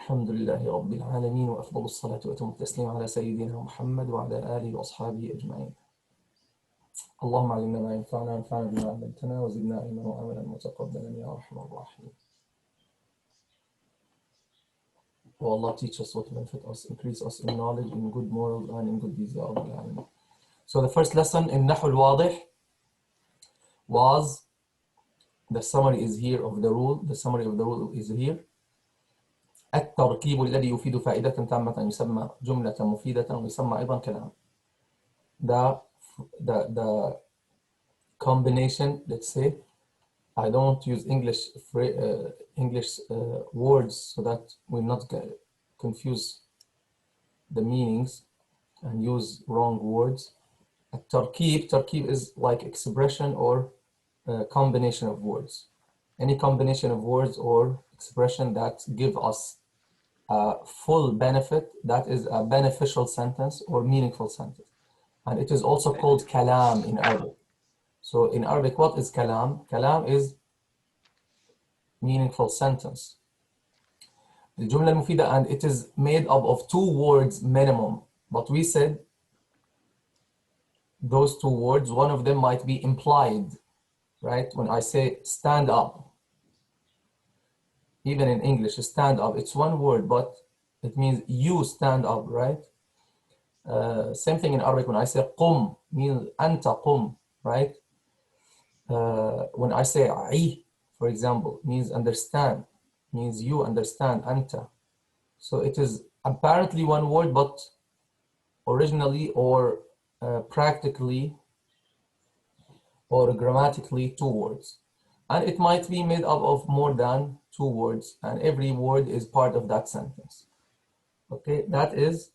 الحمد لله رب العالمين وأفضل الصلاة وأتم التسليم على سيدنا محمد وعلى آله وأصحابه أجمعين. اللهم علمنا ما ينفعنا وانفعنا بما علمتنا وزدنا علما وعملا متقبلا يا أرحم الراحمين. O Allah, teach us what benefit us, increase us in knowledge, in good morals, and in good deeds, Ya Rabbil Alameen. So the first lesson in Annahu Alwadih was, the summary is here of the rule. The summary of the rule is here. التركيب الذي يفيد فائدة تامة يسمى جملة مفيدة ويسمى أيضا كلام. The combination, let's say, I don't use English words so that we not confuse the meanings and use wrong words. Tarkib is like expression or combination of words. Any combination of words or expression that give us a full benefit, that is a beneficial sentence or meaningful sentence. And it is also called kalam in Arabic. So in Arabic, what is kalam? Kalam is meaningful sentence. الجملة المفيدة, and it is made up of 2 words minimum. But we said those 2 words, one of them might be implied, right? When I say stand up, even in English, stand up, it's 1 word, but it means you stand up, right? Same thing in Arabic, when I say qum, means anta qum, right? When I say I, for example, means understand, means you understand, anta. So it is apparently 1 word, but originally or practically or grammatically 2 words. And it might be made up of more than 2 words, and every word is part of that sentence. Okay, that is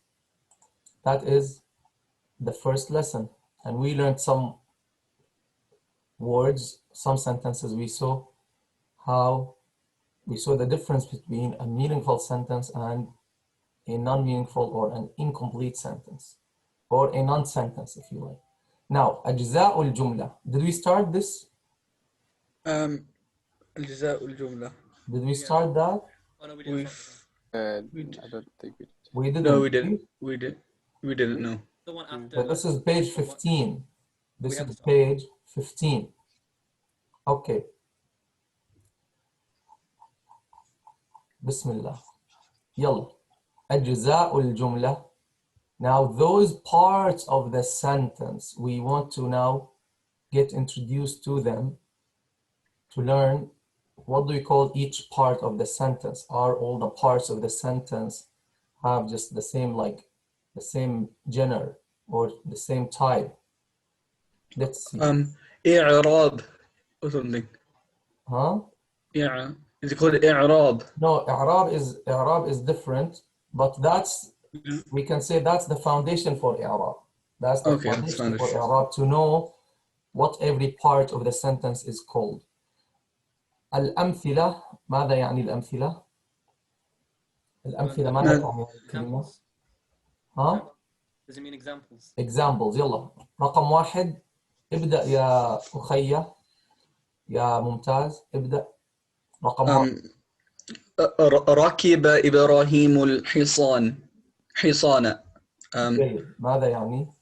the first lesson. And we learned some words, some sentences. We saw the difference between a meaningful sentence and a non-meaningful or an incomplete sentence, or a non-sentence, if you like. Now, أجزاء الجملة. Did we start this? أجزاء الجملة. Did we start that? Oh, no, we didn't. I don't think we did. We didn't. No, we didn't. We didn't know. The one after. But this is page 15. This is page 15. Okay. Bismillah. Yalla. أجزاء الجملة. Now those parts of the sentence, we want to now get introduced to them to learn what do we call each part of the sentence. Are all the parts of the sentence have just the same, like the same genre or the same type? Let's see. إعراب or something. Huh? Yeah. Is it called إعراب? No, i'rab is different, but that's, we can say that's the foundation for i'rab. That's the foundation for i'rab, to know what every part of the sentence is called. الأمثلة. ماذا يعني الأمثلة؟ الأمثلة ماذا تعني الكلمة؟ ها؟ Does it mean examples? Examples. يلا. رقم 1. ابدأ يا أخي يا ممتاز. ابدأ. رقم 1. ركب إبراهيم الحصان. حصان. ماذا يعني؟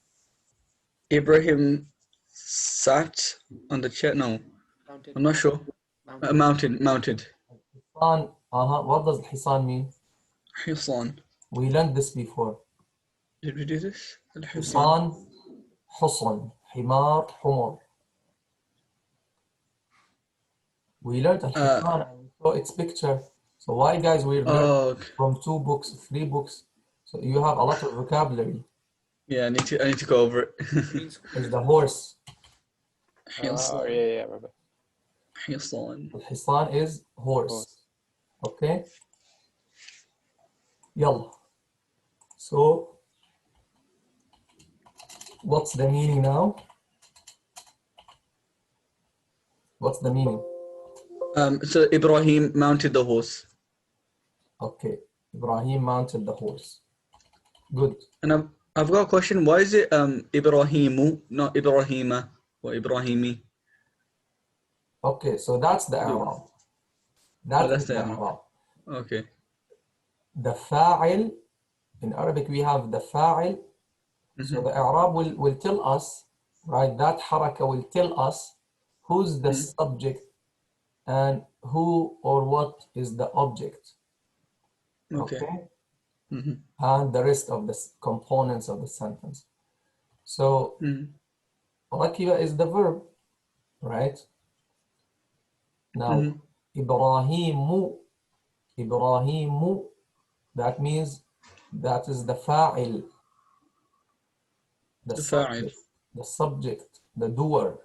Ibrahim sat on the chair. No, I'm not sure. Mounted. حصان. What does الحصان mean? حصان. We learned this before. Did we do this? الحصان. حصن. حمار. حمر. We learned الحصان and we saw its picture. So why, guys, we learned from 2 books, 3 books. So you have a lot of vocabulary. Yeah, I need to go over it. It's the horse. Oh, yeah. حصان. الحصان is horse. Okay. يلا. So what's the meaning now? What's the meaning? So Ibrahim mounted the horse. Okay. Ibrahim mounted the horse. Good. And I've got a question. Why is it Ibrahimu, not Ibrahima or Ibrahimi? Okay, so that's the i'rab. That's the i'rab. Okay. the fa'il, in Arabic we have the fa'il. So the i'rab will tell us, right? That haraka will tell us who's the subject and who or what is the object. Okay? And the rest of the components of the sentence. So rakiba is the verb, right? Now Ibrahimu, that means that is the fa'il, the subject, the doer.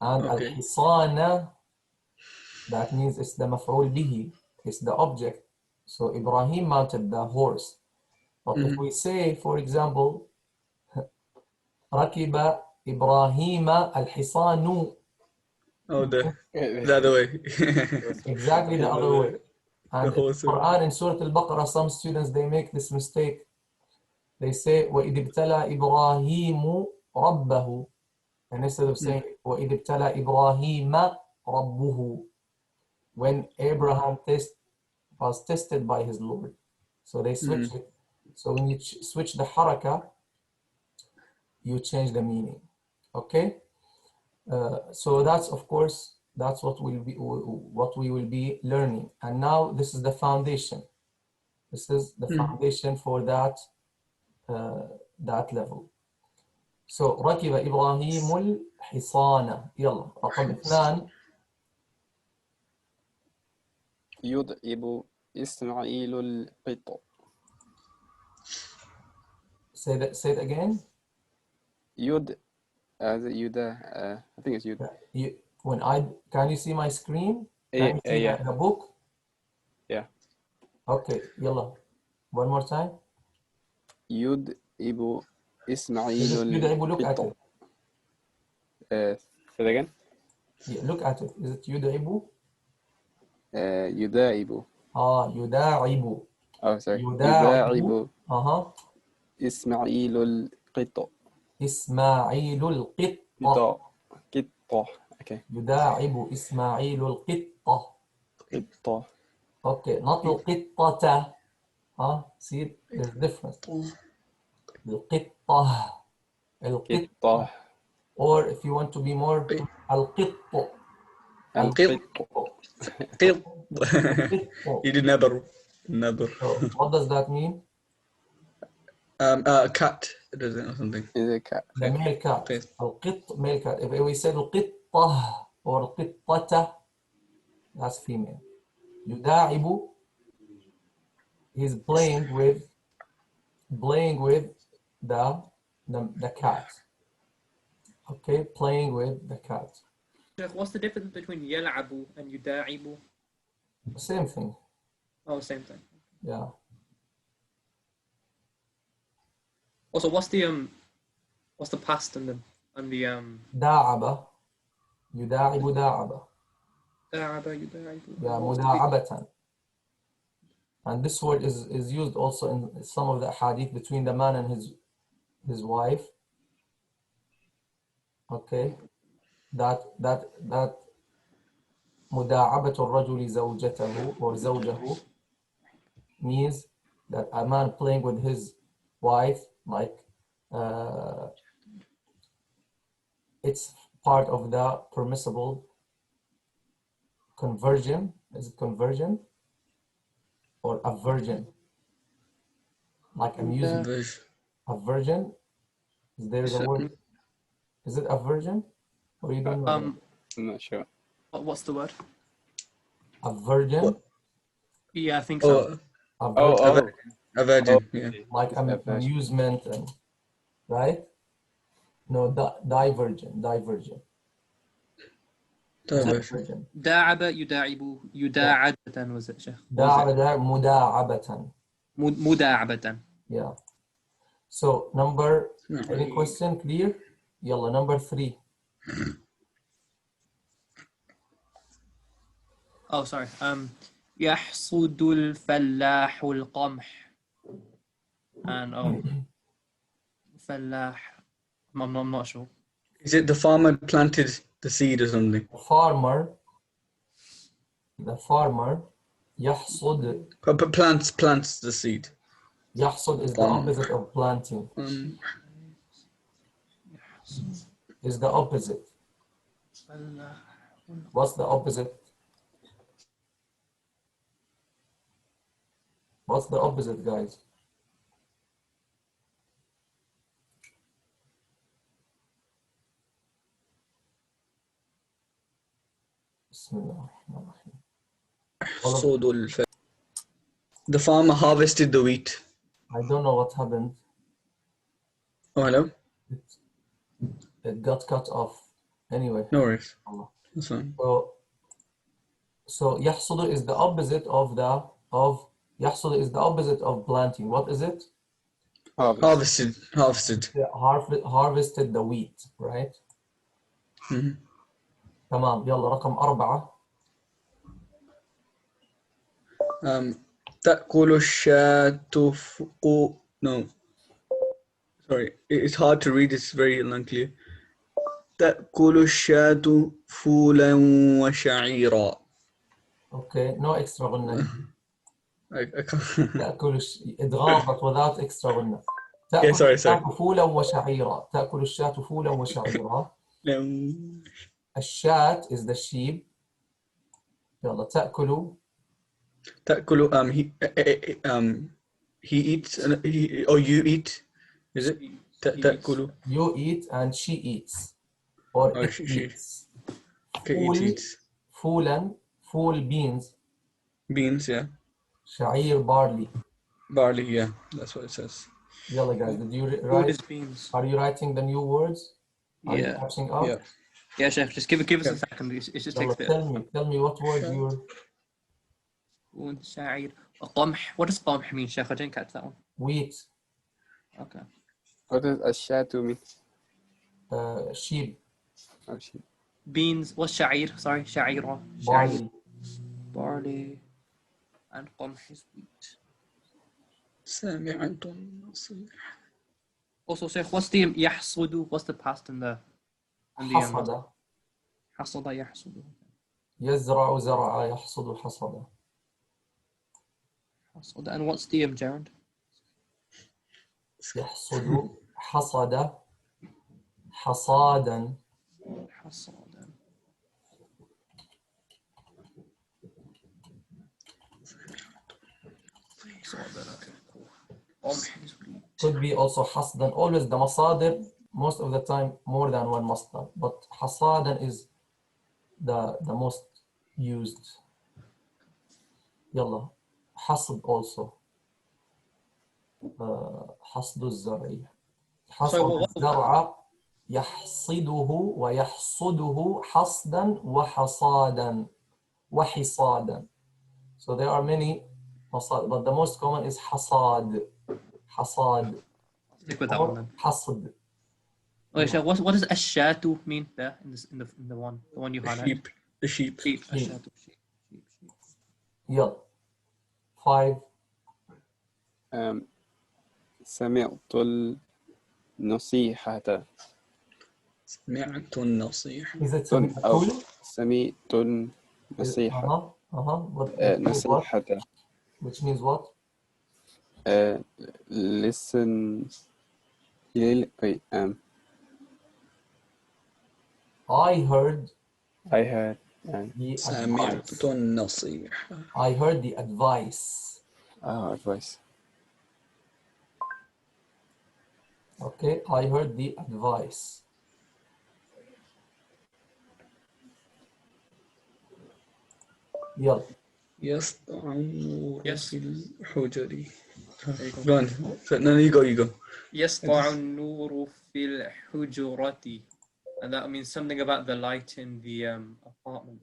And al-hisana, that means it's the maf'ul bihi, it's the object. So Ibrahim mounted the horse. But if we say, for example, rakiba Ibrahima al-hisanu. Oh, the other way. Exactly the other way. And in Quran, in Surah Al-Baqarah, some students, they make this mistake. They say, وَإِذِ ابْتَلَى إِبْرَاهِيمُ رَبَّهُ. And instead of saying, وَإِذِ ابْتَلَى إِبْرَاهِيمَ رَبُّهُ. When Abraham was tested by his Lord. So they switch it. So when you switch the haraka, you change the meaning. Okay? So that's, of course, that's what we will be learning. And now this is the foundation. This is the foundation for that level. So ركب إبراهيم الحصان. يلا رقم 2. يضرب إسماعيل القط. Say it again. I think it's Yud. Can you see my screen? Can you see the book? Yeah. Okay, يلا. One more time. يضرب إسماعيل يضرب, look at it. Say it again. Yeah, look at it. Is it يضرب? يداعب. يداعب. Oh, sorry. يداعب. إسماعيل القط. إسماعيل القط. قطة. Okay. يداعب إسماعيل القطة. قطة. Okay, not القطة. See, there's difference. القطة. القطة. Or if you want to be more, القط. You did never. So what does that mean? Cat, does it or something? Is a cat. The male cat. القط, male cat. If we said القطة or القطة, that's female. يداعب, he's playing with the cat. Okay, playing with the cat. What's the difference between يلعب and يداعب? Same thing. Oh, same thing. Yeah. Also, what's the past and the داعب. يداعب داعب. داعب يداعب. Yeah, مداعبة. And this word is used also in some of the hadith between the man and his wife. Okay, that مداعبة الرجل زوجته or زوجه means that a man playing with his wife, like it's part of the permissible conversion. Is it conversion or aversion? Like I'm using aversion. Is there a word? Is it aversion or you don't know? I'm not sure. What's the word? Aversion. Yeah, I think so. Aversion. Yeah. Like amusement and right? No, diversion. داعب يداعب يداعبة was it, Sheikh? داعب مداعبة. مداعبة. Yeah. So any question clear? يلا number 3. Oh, sorry. يحصد الفلاح القمح. And فلاح. I'm not sure. Is it the farmer planted the seed or something? The farmer يحصد. Plants the seed. يحصد is the opposite of planting. Is the opposite. What's the opposite? What's the opposite, guys? بسم الله الرحمن الرحيم. يحصد The farmer harvested the wheat. I don't know what happened. Oh, hello. It got cut off. Anyway. No worries. Allah. That's fine. So يحصد is the opposite of يحصد is the opposite of planting. What is it? Harvested. Yeah, harvested the wheat, right? تمام. يلا رقم 4. تأكل الشاة No. Sorry, it's hard to read. It's very unclear. تأكل الشاة فولا وشعيرا. Okay, no extra غنة. I can't. تأكل إدغام but without extra غنة. Yeah, تأكل sorry. الشاة فولا وشعيرا. تأكل الشاة فولا وشعيرا. الشاة is the sheep. يلا تأكل. he eats or you eat. Is it? تأكل. You eat and she eats. Or it she eats. Okay, it eats. فولا. Full beans. Beans, yeah. شعير barley. Barley, yeah. That's what it says. Yalla guys, did you Food write? is beans. Are you writing the new words? Are you Yeah. catching up? Yeah. Yeah, Sheikh, just give us a second. It just takes a bit. Tell me what word you're. شعير. قمح. What does قمح mean, Sheikh? I didn't catch that one. Wheat. What does الشاة mean? Sheep. Oh, sheep. Beans. What's شعير? Sorry, شعيرة. Barley. Barley. And قمح is wheat. سامعة نصيحة. Also, Sheikh, what's the يحصد? What's the past in the حصد. حصد يحصد. يزرع زرع يحصد حصد. حصد. And what's the gerund? يحصد حصد حصادا. حصادا. Could be also حصدا. Always the مصادر, most of the time more than one مصدر, but حصادا is the most used. يلا حصد also. حصد الزرع. حصد الزرع يحصده ويحصده حصدا وحصادا وحصادا. So there are many مصادر, but the most common is حصاد. حصاد. Stick with that one then. حصد. Okay, so what does الشاة mean there in the one you highlighted? The sheep. Sheep. الشاة. Sheep. يلا 5. سمعت النصيحة. سمعت النصيحة. Is it أو سمعت؟ سمعت النصيحة. نصيحة. Which means what? Listen. Wait. I heard. سمعت النصيحة. I heard the advice. Advice. Okay, I heard the advice. يلا. يسطع النور في الحجر. Go on. No, you go. يسطع النور في الحجرة. And that means something about the light in the apartment.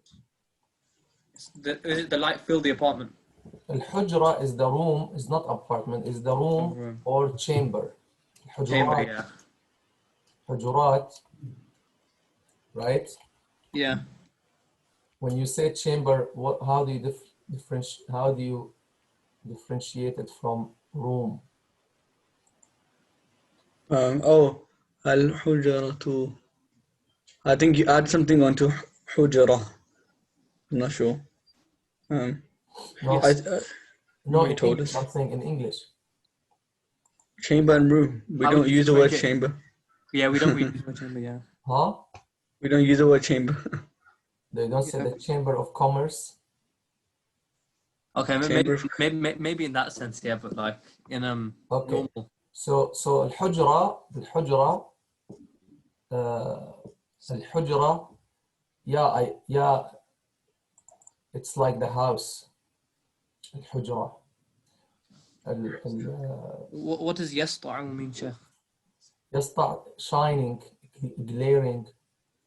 Is it the light filled the apartment? الحجرة is the room, is not apartment, is the room or chamber. Chamber, yeah. حجرات, right? Yeah. When you say chamber, how do you differentiate it from room? الحجرة. I think you add something onto حجرة. I'm not sure. No, Yes. no, he in told English. us. I'm saying in English. Chamber and room. We How would don't you use the word differentiate? chamber. Yeah, we don't use the chamber. Yeah. Huh? We don't use the word chamber. They don't say Yeah. the Chamber of Commerce. Okay, Chamber. maybe in that sense, yeah, but like in Okay. normal. So الحجرة الحجرة yeah, it's like the house. الحجرة What does يسطع mean, Sheikh? يسطع shining, glaring.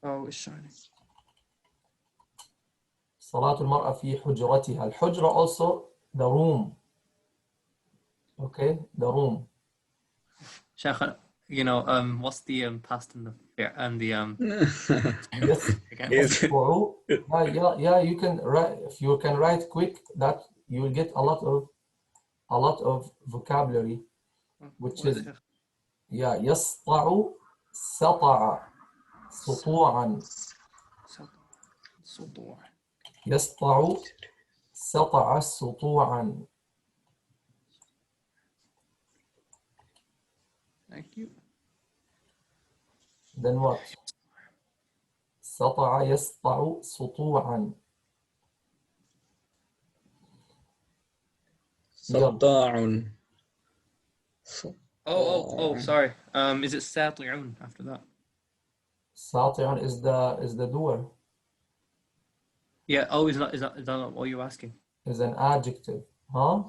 Oh, it's shining. صلاة المرأة في حجرتها. الحجرة also the room. Okay, the room. Sheikh, what's the past and the Yes. again? Is Yeah, you can write, if you can write quick, that you will get a lot of vocabulary, which What is is it? yeah, يسطع سطع سطوعا. سطوع. يسطع سطع سطوعا. Thank you. Then what? سطع يسطع سطوعا. يلا. صداع. Oh, sorry. Is it ساطعون after that? ساطع is the doer, Yeah. Oh, is that not what you're asking? is an adjective. Huh?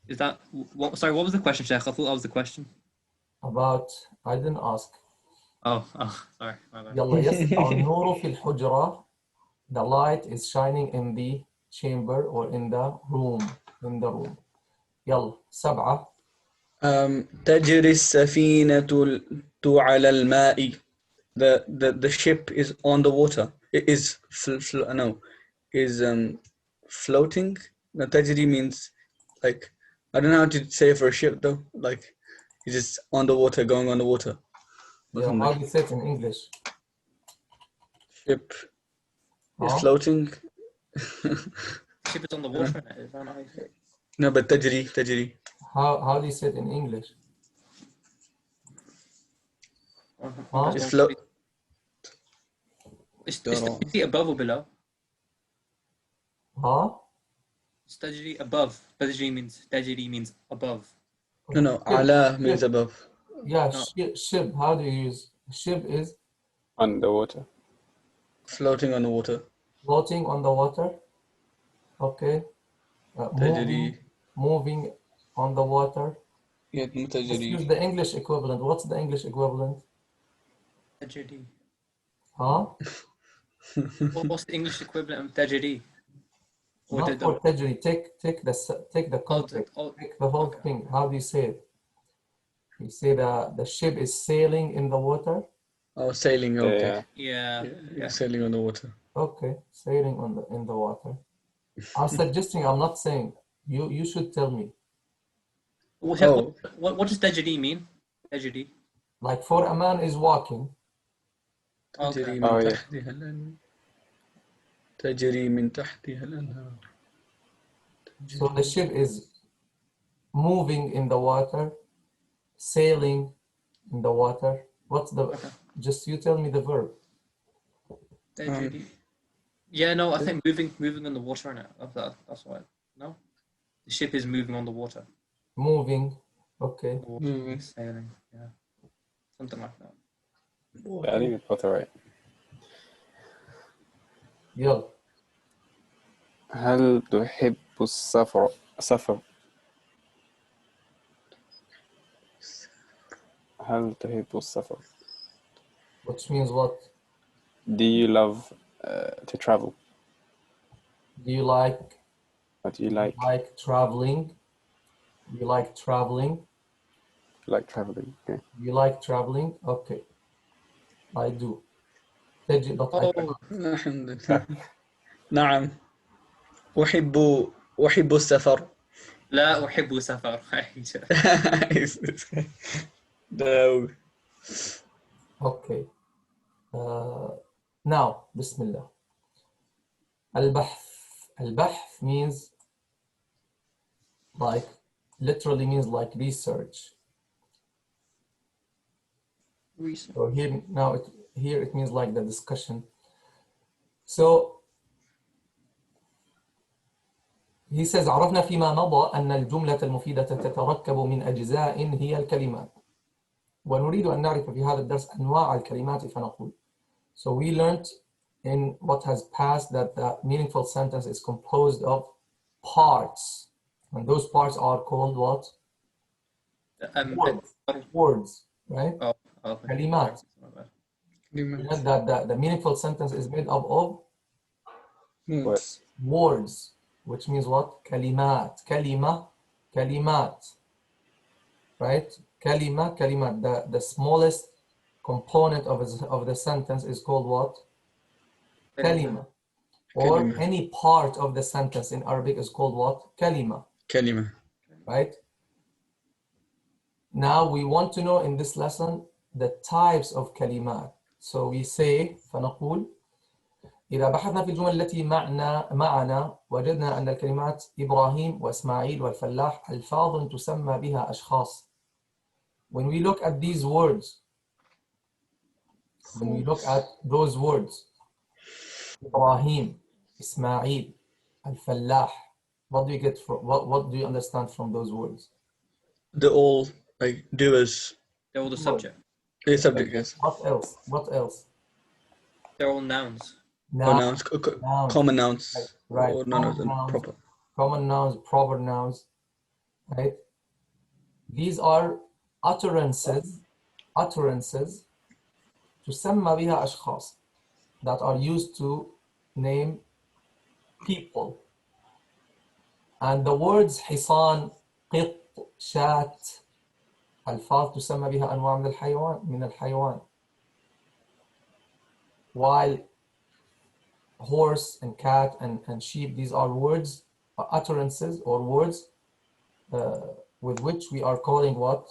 Is that what? Sorry, what was the question, Sheikh? I thought that was the question. About, I didn't ask. Oh, sorry. My bad. يلا. يسطع النور في الحجرة. The light is shining in the chamber or in the room. يلا. 7. تجري السفينة على الماء. The ship is on the water. It is floating. No, تجري means like, I don't know how to say it for a ship though. Like, it's just on the water, going on the water. Or Yeah, something. how do you say it in English? Ship is Huh? floating. Ship is on the water. Is that not how you say it? No, but تجري. How do you say it in English? Huh? It's float. Is تجري above or below? Huh? It's تجري above. تجري means above. No, على means above. Yeah, No. ship. How do you use? Ship is Underwater. Floating on the water. floating on the water. Okay. Moving on the water. Yeah, Let's تجري. use the English equivalent. What's the English equivalent? تجري. Huh? What's the English equivalent of تجري? Or Not for tajri. Take the context. Take the whole okay. thing. How do you say it? You say the ship is sailing in the water. Oh, sailing. Okay. Yeah. Sailing on the water. Okay, sailing in the water. I'm suggesting. I'm not saying. You should tell me. What does تجري mean? تجري. Like for a man is walking. تجري Oh, من yeah. تحتها الأنهار. تجري من تحتها الأنهار. So the ship is moving in the water, sailing in the water. What's the? Just you tell me the verb. تجري. Yeah, no, I think moving on the water, and that's why. No, the ship is moving on the water. Moving. Okay. Sailing. Yeah, something like that. I think it's both right. يلا. هل تحب السفر؟ هل تحب السفر؟ Which means what? Do you love to travel? Do you like? What do you like? Like traveling. You like traveling. Like traveling. Okay. You like traveling. Okay. I do. تجي but I cannot. نعم. أحب السفر. لا أحب سفر. No. Okay. Now, Bismillah. البحث means like literally means like research. Research. So here it means like the discussion. So he says عرفنا فيما مضى أن الجملة المفيدة تتركب من أجزاء هي الكلمات. ونريد أن نعرف في هذا الدرس أنواع الكلمات فنقول. So we learned in what has passed that the meaningful sentence is composed of parts. And those parts are called what? Words, right? Oh, okay. كلمات. And that the meaningful sentence is made up of words, which means what? كلمات. كلمة, كلمات. Right? كلمة, كلمات. The smallest component of the sentence is called what? كلمة. Or كلمة. any part of the sentence in Arabic is called what? كلمة. كلمة. Right? Now we want to know in this lesson the types of كلمات. So we say فنقول إذا بحثنا في الجمل التي معنا وجدنا أن الكلمات إبراهيم وإسماعيل والفلاح ألفاظ تسمى بها أشخاص. When we look at these words, when we look at those words, إبراهيم, إسماعيل, الفلاح, what do you get from, what do you understand from those words? They're all like doers. They're all the subject. The subject, yes. What else? What else? They're all nouns. Nouns. Common nouns. Right. Or none of them proper. Common nouns, proper nouns, right? These are utterances تسمى بها أشخاص that are used to name people. And the words حصان, قط, شات ألفاظ تسمى بها أنواع من الحيوان. While horse and cat and sheep, these are words, utterances or words with which we are calling what?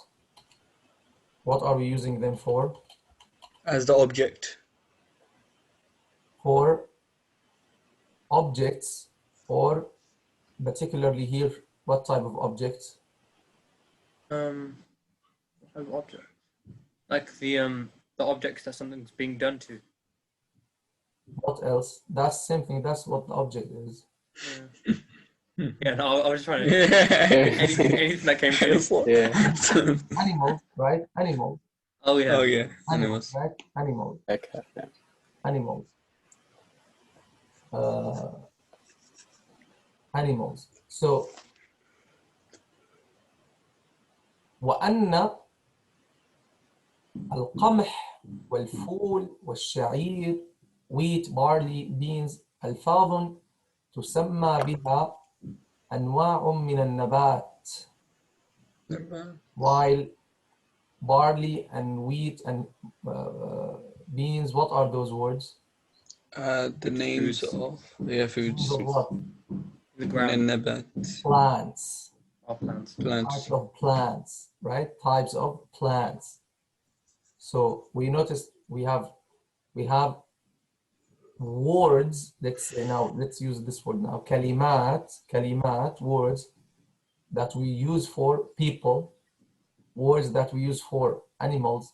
What are we using them for? As the object. For objects, or particularly here, what type of objects? Object. Like the object that something's being done to. What else? That's same thing. That's what the object is. Yeah, no, I was just trying to anything that came to. Yeah. Animals, right? Animals. Oh yeah. Oh yeah. Animals, right? Animals. Okay. Yeah. Animals. Animals. So وأن القمح والفول والشعير, wheat, barley, beans, ألفاظ تسمى بها أنواع من النبات. While barley and wheat and beans, what are those words? The names Foods. of foods. Of what? The ground. Nabat. Plants. Plants. Types of plants, right? Types of plants. So we noticed we have words. Let's say now, let's use this word now. كلمات, words that we use for people, words that we use for animals,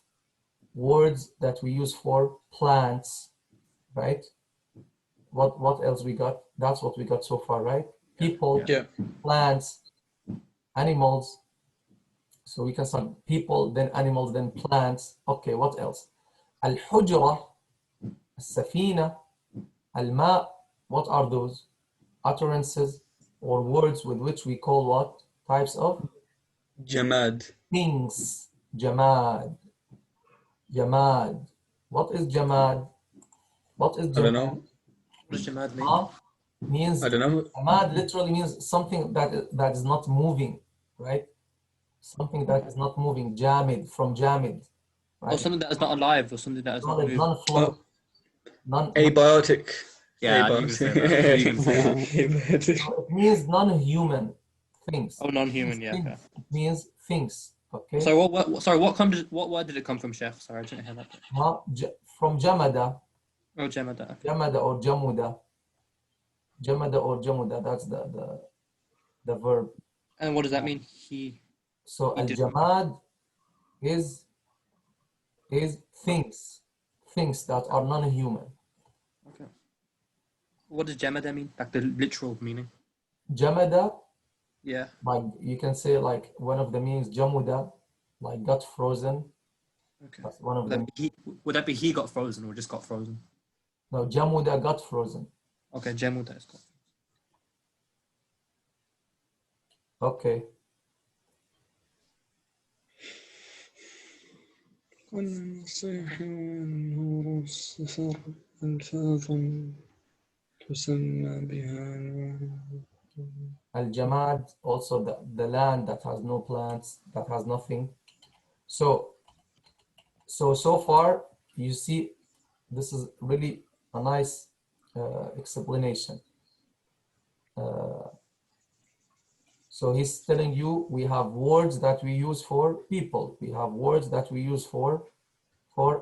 words that we use for plants, right? What else we got? That's what we got so far, right? People, plants, animals. So we can start people, then animals, then plants. Okay, what else? الحجرة, السفينة, الماء. What are those? Utterances or words with which we call what? Types of? Jamad. Things. Jamad. Jamad. What is jamad? What is jamad? I don't know. What does jamad mean? Means, I don't know. jamad literally means something that is not moving, right? Something that is not moving. Jamid, from jamid. Right? Or something that is not alive, or something that is not moving. Non-flow. Abiotic. Yeah, I knew you were gonna say that. I knew you were gonna say that. So it means non-human things. Oh, non-human, yeah. Okay. It means things. Okay. So what word did it come from, Sheikh? Sorry, I didn't hear that. From jamada. Oh, jamada. Okay. Jamada or jamuda. Jamada or jamuda. That's the verb. And what does that mean? So He did. al-jamad is things that are non-human. Okay. What does jamada mean? Like the literal meaning? Jamada, Yeah. like you can say like one of the meanings jamuda, like got frozen. Okay. That's one of them. Would that be he got frozen or just got frozen? No, jamuda got frozen. Okay, jamuda is got. Okay. والنصيحة والنور السفر ألفاظ تسمى بها Al-jamad, also the land that has no plants, that has nothing. So far you see this is really a nice explanation. So he's telling you we have words that we use for people, we have words that we use for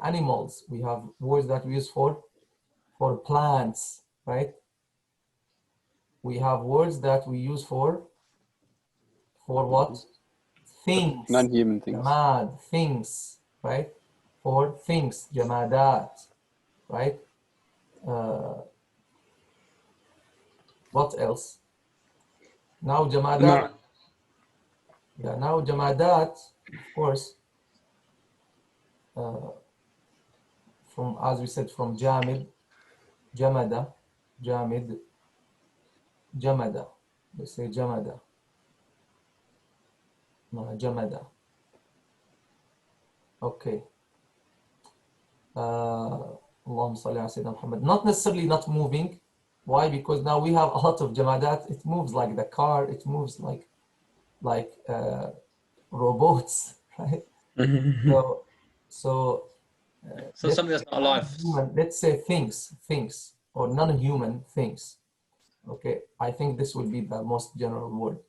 animals, we have words that we use for plants, right? We have words that we use for what? Things. Non-human things. Jamad, things, right? For things, jamadat, right? What else? Now jamadat. Yeah, now jamadat, of course, from, as we said, from jamid, jamada, jamid, jamada. Let's say jamada. No, jamada. Okay. Allahumma salli ala Sayyidina Muhammad. Not necessarily not moving. Why? Because now we have a lot of jamadat. It moves like the car. It moves like robots, right? So something that's not alive. Let's say things or non-human things. Okay, I think this would be the most general word.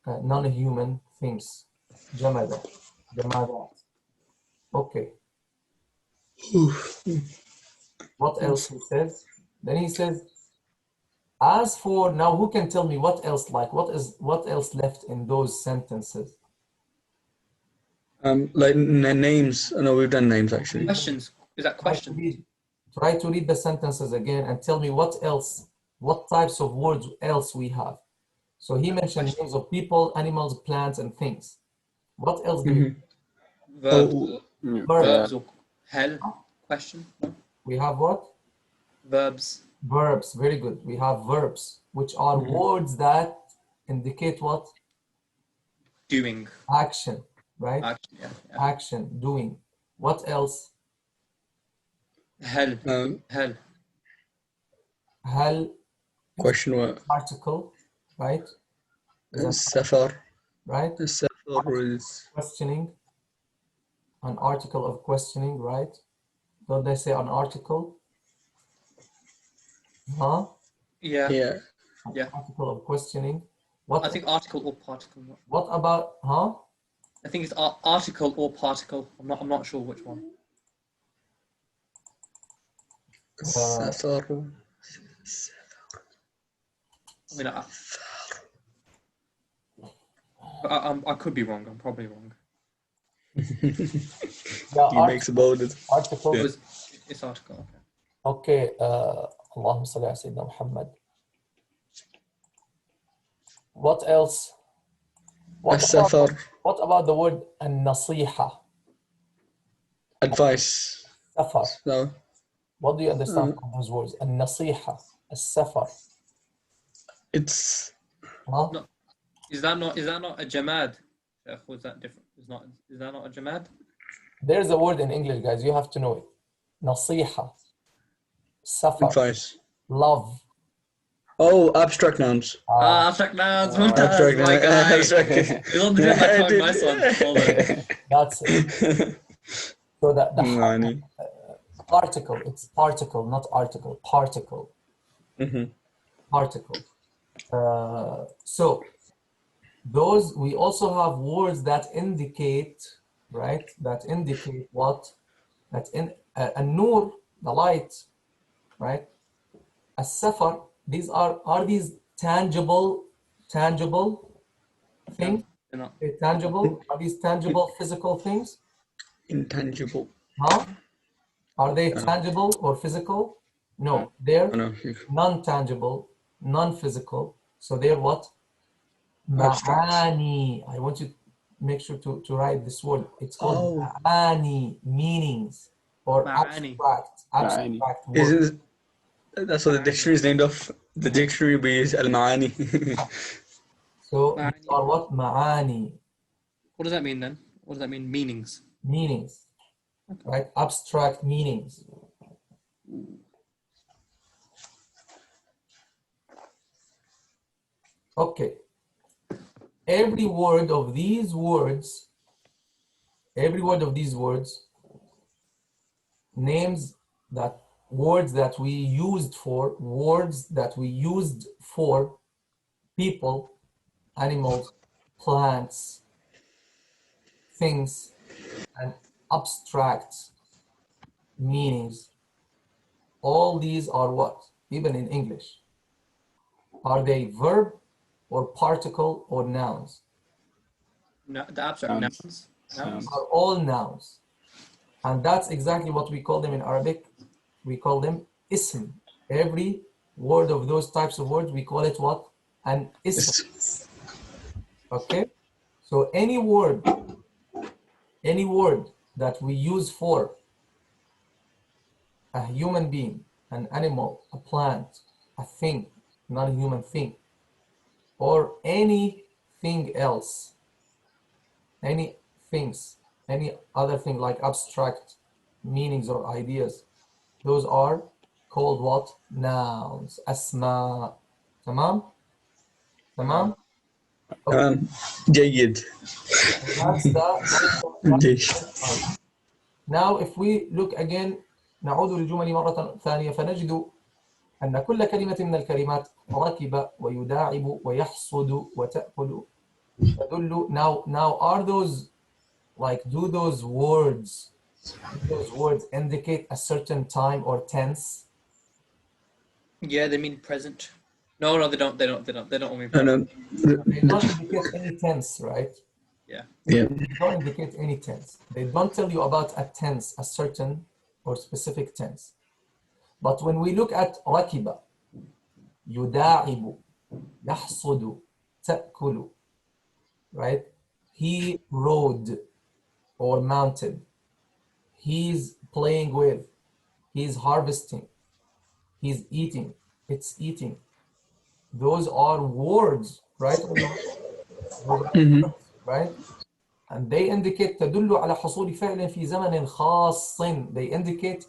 Non-human things, jamadat. Okay. What else he says? Then he says, as for now, who can tell me what else? Like what else left in those sentences? Like names. No, we've done names actually. Questions. Is that questions? Try to read the sentences again and tell me what else, what types of words else we have. So he mentioned names of people, animals, plants, and things. What else do we have? Verbs. Verbs. Or hell? Question? No? We have what? Verbs. Verbs. Very good. We have verbs, which are words that indicate what? Doing. Action, right? Action, yeah. Action, doing. What else? Hell. Hell. Hal. Question what? Article, right? Safar. Right? Safar is questioning. An article of questioning, right? Don't they say an article? Huh? Yeah. An article of questioning. What? I think article or particle. What about, huh? I think it's article or particle. I'm not sure which one. Safar. I mean, I could be wrong. I'm probably wrong. He makes about it. Article. Yeah. It's article. Okay. Allahumma salli ala Sayyidina Muhammad. What else? What about the word an-nasiha? Advice. Safar. No. What do you understand from those words? An-nasiha, as-safar. It's. Huh? No. Is that not a jamad? Was that different? Is that not a jamad? There's a word in English, guys. You have to know it. Nasiha. Safar. Advice. Love. Oh, abstract nouns. Abstract nouns. Abstract nouns. My guy. Abstract. He's on the tip of my tongue. Nice one. That's it. So the particle. It's particle, not article. Particle. Particle. So those, we also have words that indicate, right? That indicate what? That in an-nur, the light, right? As-safar, these are these tangible? thing? They're not. Tangible? Are these tangible physical things? Intangible. Huh? Are they tangible or physical? No, they're Oh, no. non-tangible, non-physical. So they're what? Abstract. Ma'ani. I want you to make sure to write this word. It's called Oh. ma'ani, meanings, or Ma'ani. abstract words. Isn't that's what the dictionary is named of? The dictionary we use al-ma'ani. So Ma'ani. these are what? Ma'ani, What does that mean then? What does that mean? Meanings. meanings, right? Abstract meanings. Okay. Every word of these words, names that words that we used for people, animals, plants, things, and abstract meanings. All these are what? Even in English. Are they verb or particle or nouns? No, the abstract nouns. Nouns. Are all nouns. And that's exactly what we call them in Arabic. We call them ism. Every word of those types of words, we call it what? An ism. Okay? So any word that we use for a human being, an animal, a plant, a thing, not a human thing, or anything else, any things, any other thing like abstract meanings or ideas, those are called what? Nouns. Asma. Tamam? Tamam? Okay. جيد. That's جيد. Now if we look again نعود للجمل مرة ثانية فنجد أن كل كلمة من الكلمات ركب ويداعب ويحصد وتأكل تدل. Now are those like do those words indicate a certain time or tense? Yeah, they mean present. No, they don't. They don't mean No, present. no. They don't indicate any tense, right? Yeah. Yeah. They don't indicate any tense. They don't tell you about a tense, a certain or specific tense. But when we look at rakiba, yuda'ibu, yahsudu, ta'kulu, right? He rode or mounted. He's playing with. He's harvesting. He's eating. It's eating. Those are words, right? Right? And they indicate تدل على حصول فعل في زمن خاص. They indicate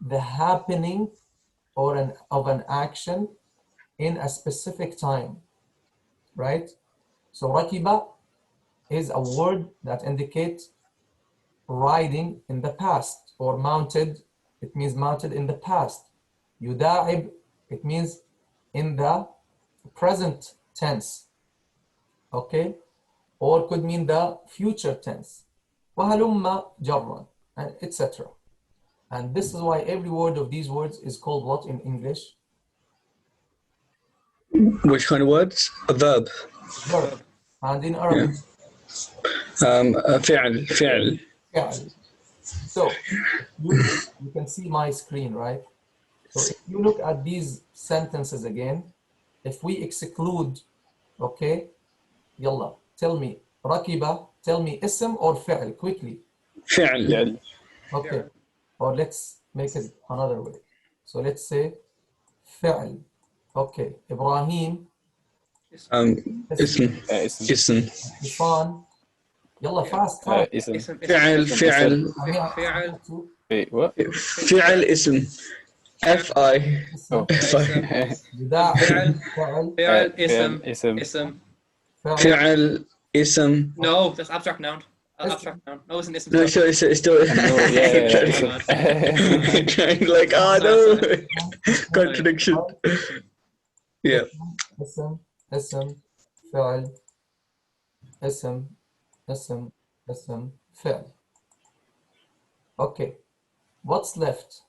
the happening of an action in a specific time, right? So rakiba is a word that indicates riding in the past, or mounted, it means mounted in the past. Yuda'ib, it means in the present tense, okay? Or could mean the future tense. وَهَلُمَّ جَرًّا, and etc. And this is why every word of these words is called what in English? Which kind of words? A verb. Verb. And in Arabic? فعل. فعل. So you can see my screen, right? So if you look at these sentences again, if we exclude, okay, يلا, tell me, rakiba, tell me ism or فعل, quickly. فعل. Okay, or let's make it another way. So let's say فعل. Okay, Ibrahim. اسم. Ifan. يلا fast. اسم. فعل. Wait, what? فعل اسم. FI. Oh. فعل اسم. فعل اسم. No, that's abstract noun. Abstract noun. No, it's an ism. No, it's still. Trying like, oh no, contradiction. Yeah. اسم فعل اسم فعل. Okay, what's left?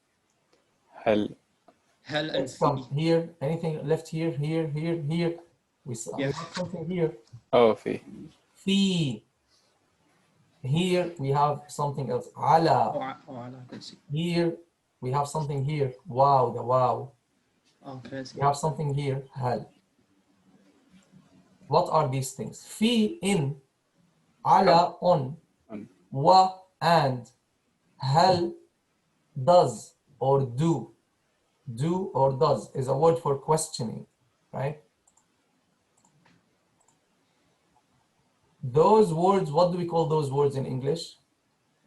هل and Let's come here. Anything left here, here? We saw Yeah. something here. Oh, في. Fi. Here we have something else. Ala. I can see. Here we have something here. Wow, the wow. Oh, can I see? We have something here. Hal. What are these things? Fi, in. Ala, on. On. Wa, and. Hal, does or do. Do or does is a word for questioning, right? Those words, what do we call those words in English?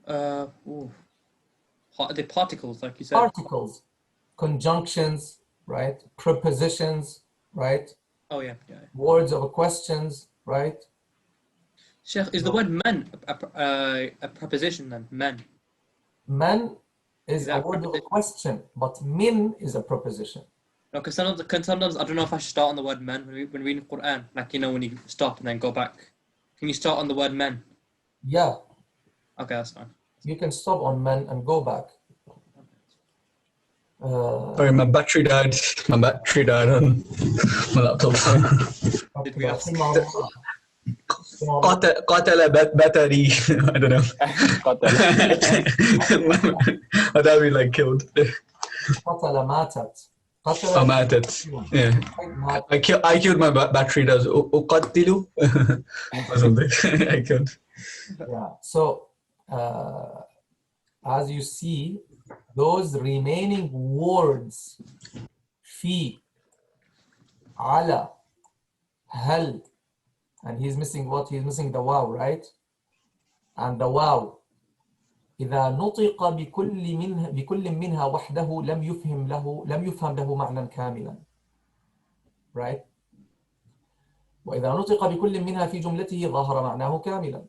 Ooh. The particles, like you said. Particles, conjunctions, right? Prepositions, right? Oh yeah, yeah. Words of questions, right? Sheikh, is the word man a preposition then? Man. Man is Is a that a word of a preposition? question, but min is a preposition. No, because sometimes I don't know if I should start on the word man when reading Quran. Like, you know, when you stop and then go back. Can you start on the word man? Yeah, Okay, that's fine. you can stop on man and go back. Sorry, my battery died. My battery died on my laptop. Did we ask? قاتل battery. I don't know. قتل. I thought we like killed. قتل ماتت. Oh, قتل matted. Yeah. I killed my battery. Does أقتل or something. I killed. Yeah, so as you see, those remaining words, fi, ala, hal, and he's missing what? He's missing the wow, right? And the wow, إذا نطق بكل منها وحده لم يفهم له معنى كاملا. Right? وإذا نطق بكل منها في جملته ظهر معناه كاملا.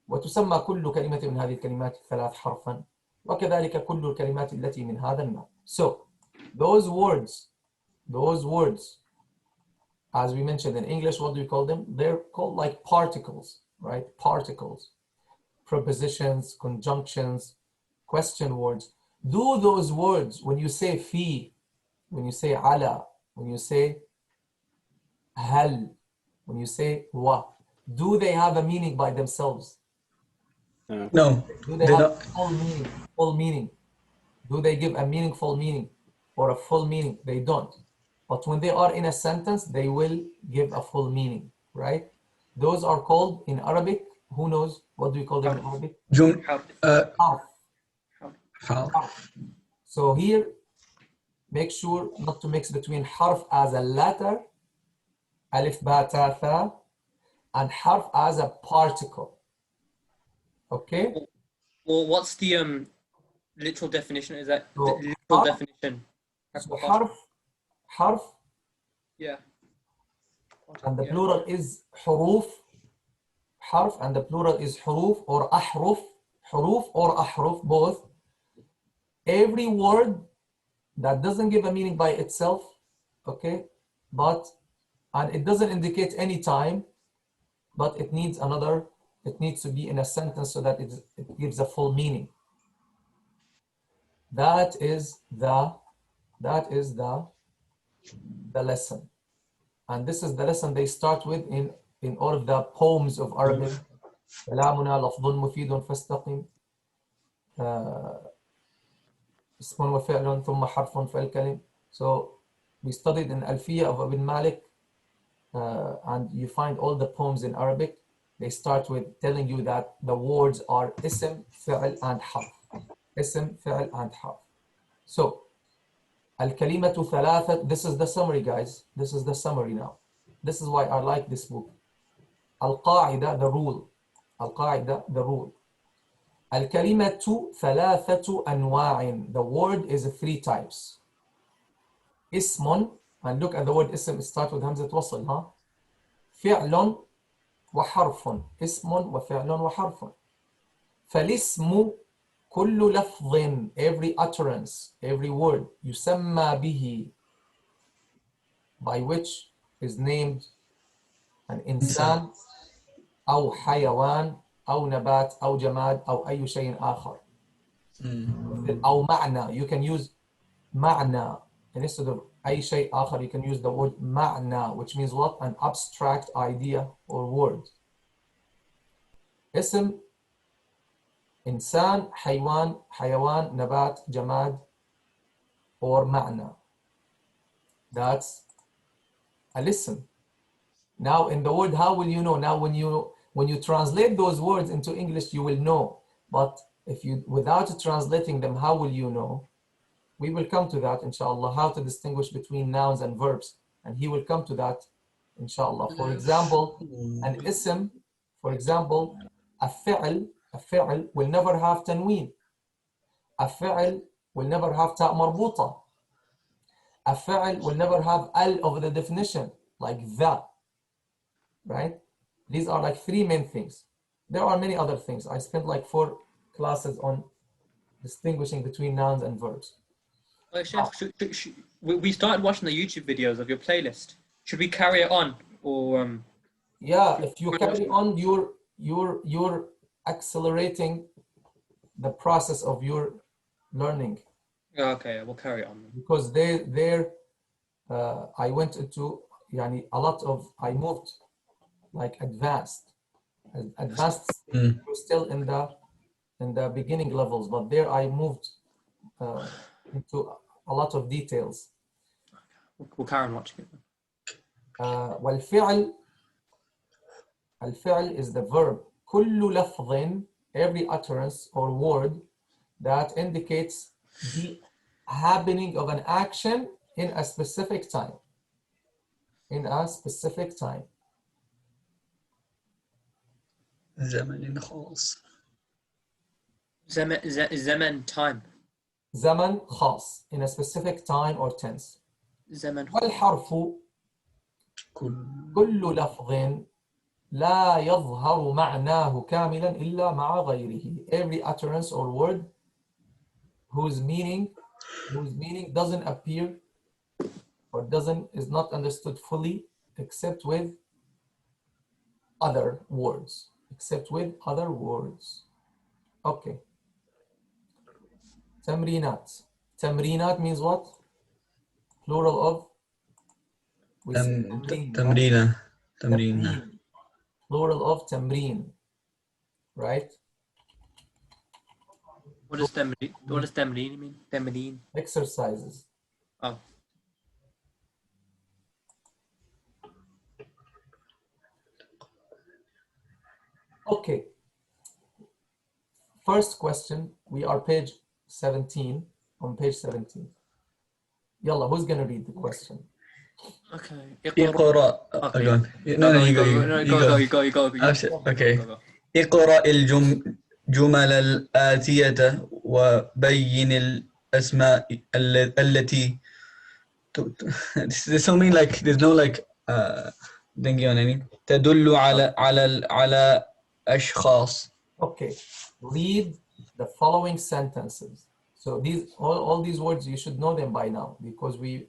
وتسمى كل كلمة من هذه الكلمات الثلاث حرفا وكذلك كل الكلمات التي من هذا النوع. So those words, as we mentioned in English, what do we call them? They're called like particles, right? Particles, prepositions, conjunctions, question words. Do those words, when you say fi, when you say ala, when you say hal, when you say wa, do they have a meaning by themselves? No, Do they they're have not. full meaning? Do they give a meaningful meaning or a full meaning? They don't. But when they are in a sentence, they will give a full meaning, right? Those are called in Arabic, who knows? What do we call them in Arabic? Harf. Harf. So here, make sure not to mix between harf as a letter, alif, ba, ta, tha, and harf as a particle. Okay? Well, what's the literal definition? Is that So, the literal definition? So harf, Yeah. and the Yeah. plural is huruf, harf, and the plural is huruf or ahruf, both. Every word that doesn't give a meaning by itself, okay, and it doesn't indicate any time, but it needs to be in a sentence so that it gives a full meaning. That is the lesson. And this is the lesson they start with in all of the poems of Arabic. كلامنا لفظ مفيد فاستقم اسم وفعل ثم حرف فالكلم. So we studied in Alfiya of Ibn Malik, and you find all the poems in Arabic. They start with telling you that the words are ism, fi'l, and harf. Ism, fi'l, and harf. So al-kalimatu thalathat, this is the summary, guys. This is the summary now. This is why I like this book. Al-qa'ida, the rule. Al-qa'ida, the rule. Al-kalimatu thalathatu anwa'in. The word is 3 types. Ismun, and look at the word ism, it starts with hamzat wasl, huh? Fi'lun wa harfun. Ismun wa fi'lun wa harfun. فالاسم كل لفظ, every utterance, every word, يسمى به, by which is named an insan أو حيوان أو نبات أو جماد أو أي شيء آخر. أو معنى, you can use معنى and instead of أي شيء آخر, you can use the word معنى, which means what? An abstract idea or word. اسم إنسان, حيوان, حيوان, نبات, جماد, or معنى. That's a listen. Now in the word, how will you know? Now when you translate those words into English, you will know. But if you, without translating them, how will you know? We will come to that, inshallah, how to distinguish between nouns and verbs. And he will come to that, inshallah. For example, an ism, for example, a fi'l will never have tanween. A fi'l will never have ta' marbuta. A fi'l will never have al over the definition, like that, right? These are like three main things. There are many other things. I spent like 4 classes on distinguishing between nouns and verbs. Sheikh, we started watching the YouTube videos of your playlist. Should we carry it on, or Yeah, if you carry on, you're accelerating the process of your learning. Okay, we'll carry it on. Because I went into yani, a lot of, I moved like advanced. We're still in the beginning levels, but there I moved into a lot of details. We'll carry on watching it. والفعل, الفعل is the verb. كل لفظ, every utterance or word that indicates the happening of an action in a specific time. In a specific time. زمن خاص. زمن time. زمن خاص, in a specific time or tense. زمن. والحرف كل لفظ لا يظهر معناه كاملا إلا مع غيره. Every utterance or word whose meaning doesn't appear or is not understood fully except with other words. Okay. تمرينات. تمرينات means what? Plural of? تمرينة. Plural of تمرين. Right? What does تمرين mean? تمرين. Exercises. Oh. Okay. First question, we are page 17, on page 17. Yalla, who's going to read the question? Okay. اقرأ. Okay. No, you go. Okay. اقرأ الجمل الآتية وبين الأسماء التي there's so many like there's no like thinking on any تدل على أشخاص. Okay, read the following sentences. So these all these words, you should know them by now because we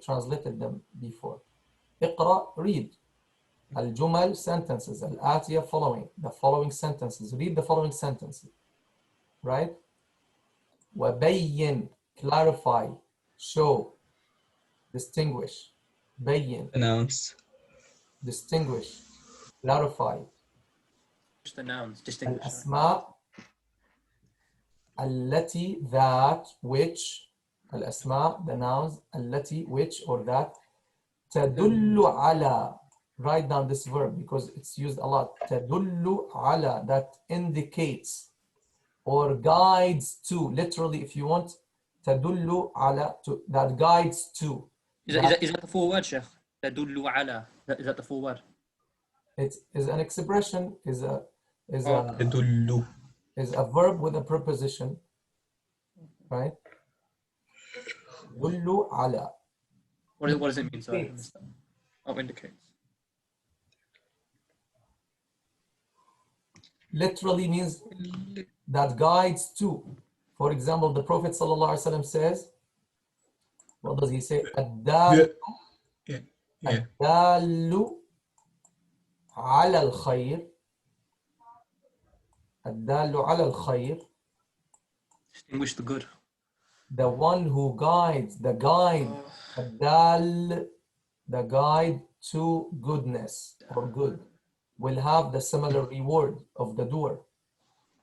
translated them before. اقرأ, read. الجمل, sentences. الآتية, following. The following sentences. Read the following sentences. Right? وبين, clarify, show, distinguish. بين, Announce. distinguish, clarify. Just the nouns. Distinguish. الأسماء التي, that, which. الأسماء, the nouns. التي, which or that. تدل على, write down this verb because it's used a lot. تدل على, that indicates or guides to. Literally, if you want, تدل على, to, that guides to. Is that the full word, Sheikh? تدل على. Is that the full word? It is an expression, is a تدل. is a verb with a preposition, right? تدل على. What does it mean? Sorry, I missed that. Oh, indicates. Literally means that guides to. For example, the Prophet ﷺ says, what does he say? الدال الدال على الخير. الدال على الخير. Distinguish the good. The one who guides, the guide, الدال, the guide to goodness or good, will have the similar reward of the doer.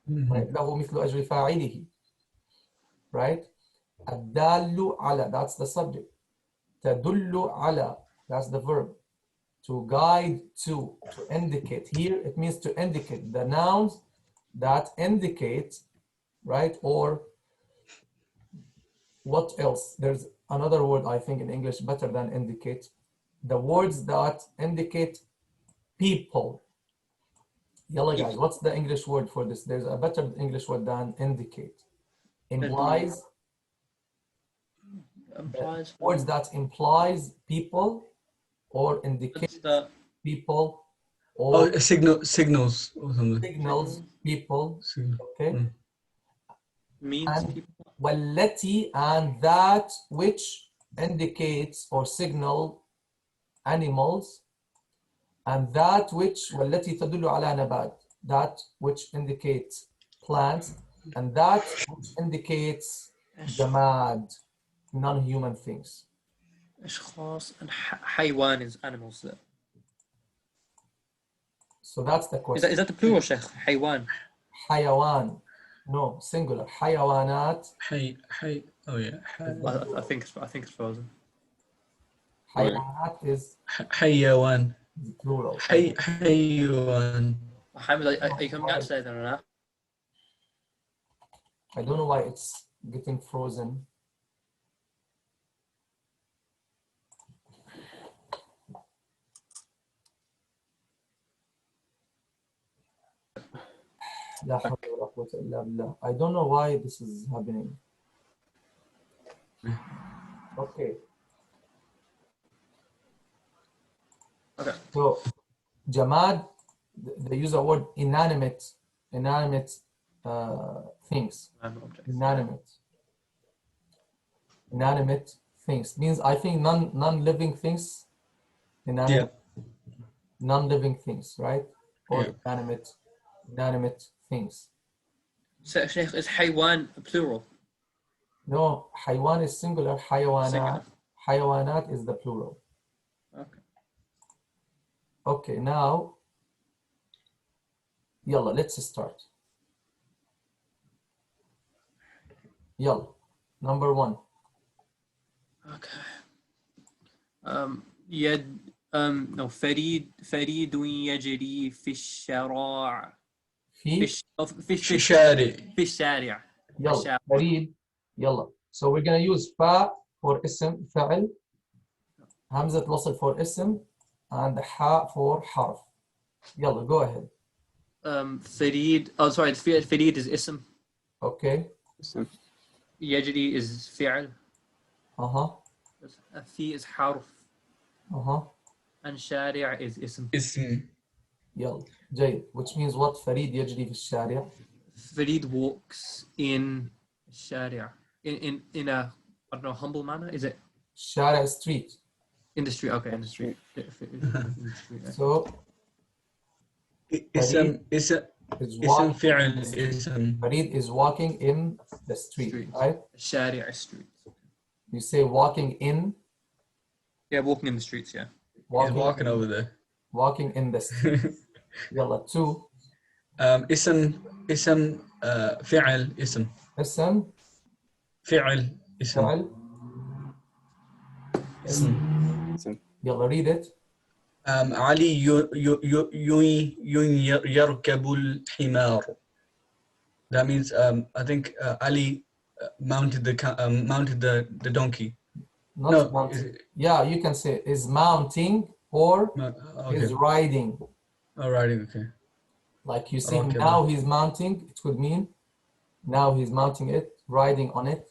Right? له مثل أجر فاعله. Right? الدال على, that's the subject. تدل على, that's the verb. To guide to indicate. Here it means to indicate the nouns that indicate, right? Or what else? There's another word I think in English better than indicate. The words that indicate people. Yalla guys, what's the English word for this? There's a better English word than indicate. Implies. Words that implies people or indicate people or signals or something. signals people. Okay. Means And people. والتي, and that which indicates or signal animals, and that which والتي تدل على نبات, that which indicates plants, and that which indicates جماد, non-human things. أشخاص and حيوان is animals. So that's the question. Is that the plural, Sheikh? حيوان. حيوان. No, singular. حيوانات. Oh yeah. I think it's frozen. حيوانات is حيوان. plural. حيوان. Mohammed, are you coming out today then or not? I don't know why it's getting frozen. لا حول ولا قوة إلا بالله. I don't know why this is happening. Okay. Okay. So, Jamad, they use the word inanimate things. Inanimate things means, I think, non-living things. Inanimate, non-living things, right? Or inanimate things. So, Sheikh, is حيوان plural? No, حيوان is singular. Singular. حيوانات is the plural. Okay. Okay, now, yalla, let's start. Yalla, number 1. Okay. No, فريد يجري في الشارع. في الشارع. يلا فريد. يلا. So we're gonna use فا for اسم فعل, همزة الوصل for اسم, and حاء for حرف. يلا, go ahead. فريد. Oh, sorry. فريد is اسم. Okay. يجري is فعل. في is حرف. And شارع is اسم. يلا, جيد. Which means what? فريد يجري في الشارع. Farid walks in الشارع. In a, I don't know, humble manner. Is it? شارع street. In the street. Okay, in the street. So اسم فعل اسم. Farid is walking in the street, right? الشارع street. You say walking in. Yeah, walking in the streets. Yeah. He's walking over there. Walking in the street. يلا 2. اسم فعل اسم. اسم فعل اسم. فعل اسم. يلا, read it. علي يركب الحمار. That means I think Ali mounted the donkey. Not mounting. Yeah, you can say is mounting or is riding. Oh, riding, okay. Like you see now he's mounting, it could mean now he's mounting it, riding on it,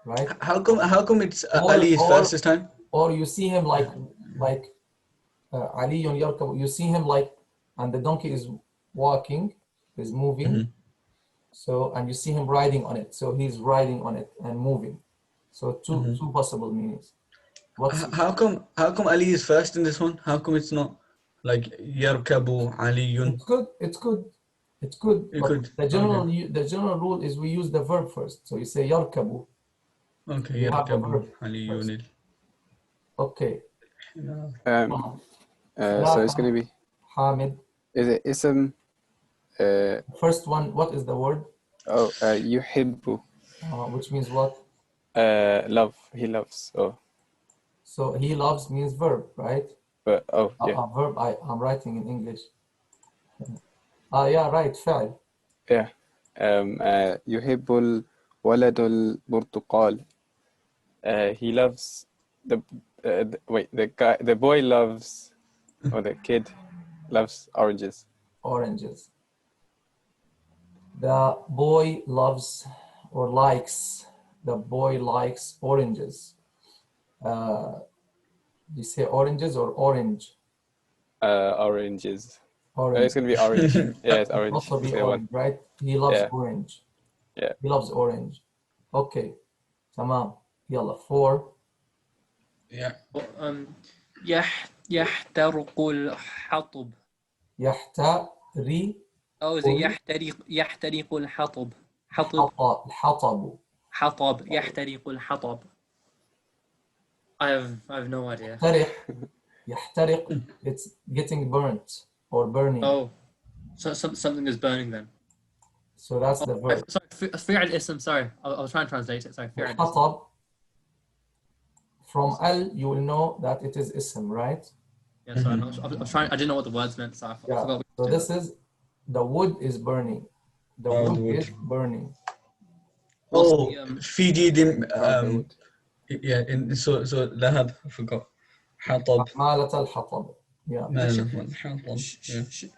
right? How come it's Ali is first this time? Or you see him like Ali yarkab, you see him like, and the donkey is walking, is moving. So, and you see him riding on it. So he's riding on it and moving. So two possible meanings. How come Ali is first in this one? How come it's not like yarkabu aliyun? It could. The general rule is we use the verb first. So you say yarkabu, Okay, You have the يركب verb علي first. Okay. So it's going to be, Hamid. is it ism? First one, what is the word? يحب. Which means what? Love. He loves. Oh, So he loves means verb, right? but yeah, A verb I'm writing in English. Yeah, right, فعل. yeah. يحب الولد البرتقال. He loves the boy loves, or the kid loves oranges. Oranges. The boy loves or likes. The boy likes oranges. You say oranges or orange? Oranges. Orange. It's gonna be orange. Yeah, it's It orange. also be Say one. orange, right? He loves Yeah. orange. Yeah. He loves orange. Okay. تمام. يلا 4. Yeah. يحترق الحطب. يحتري Oh, is it يحترق الحطب? حطب. الحطب. حطب. يحترق الحطب. I have no idea. يحترق. It's getting burnt or burning. Oh, so something is burning then. So that's the verb. Sorry, فعل اسم. Sorry, I was trying to translate it. Sorry, فعل اسم. الحطب. From al, you will know that it is ism, right? Yeah, sorry, I was trying. I didn't know what the words meant, so I forgot. So this is the wood is burning. The wood is burning. Oh, في جديد Firewood. yeah, so ذهب, I forgot. حطب. مالة الحطب. Yeah. الحطب.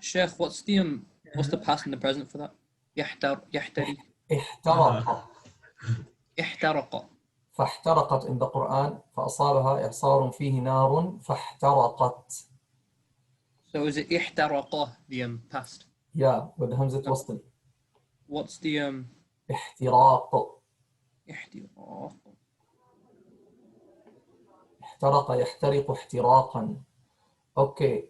Sheikh, what's the past and the present for that? يحتري. احترق. احترق. فاحترقت in the Quran فأصابها إعصار فيه نار فاحترقت. So is it احترق the past? Yeah, with the همزة وصل. What's the احتراق. احتراق. احترق يحترق احتراقا. Okay.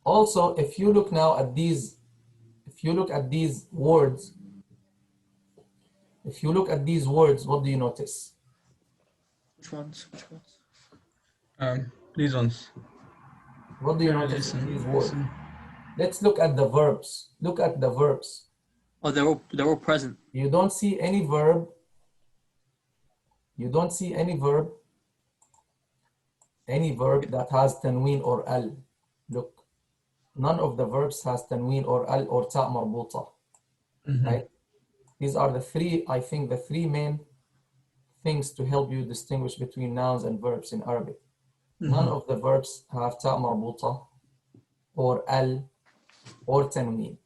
Also, if you look now at these, words, what do you notice? Which ones? These ones. What do you notice in these words? Let's look at the verbs. Look at the verbs. Oh, they're all present. You don't see any verb. Any verb that has tanween or al. Look, none of the verbs has tanween or al or ta marbuta. Right? These are the three main things to help you distinguish between nouns and verbs in Arabic. None of the verbs have ta marbuta or al or tanween.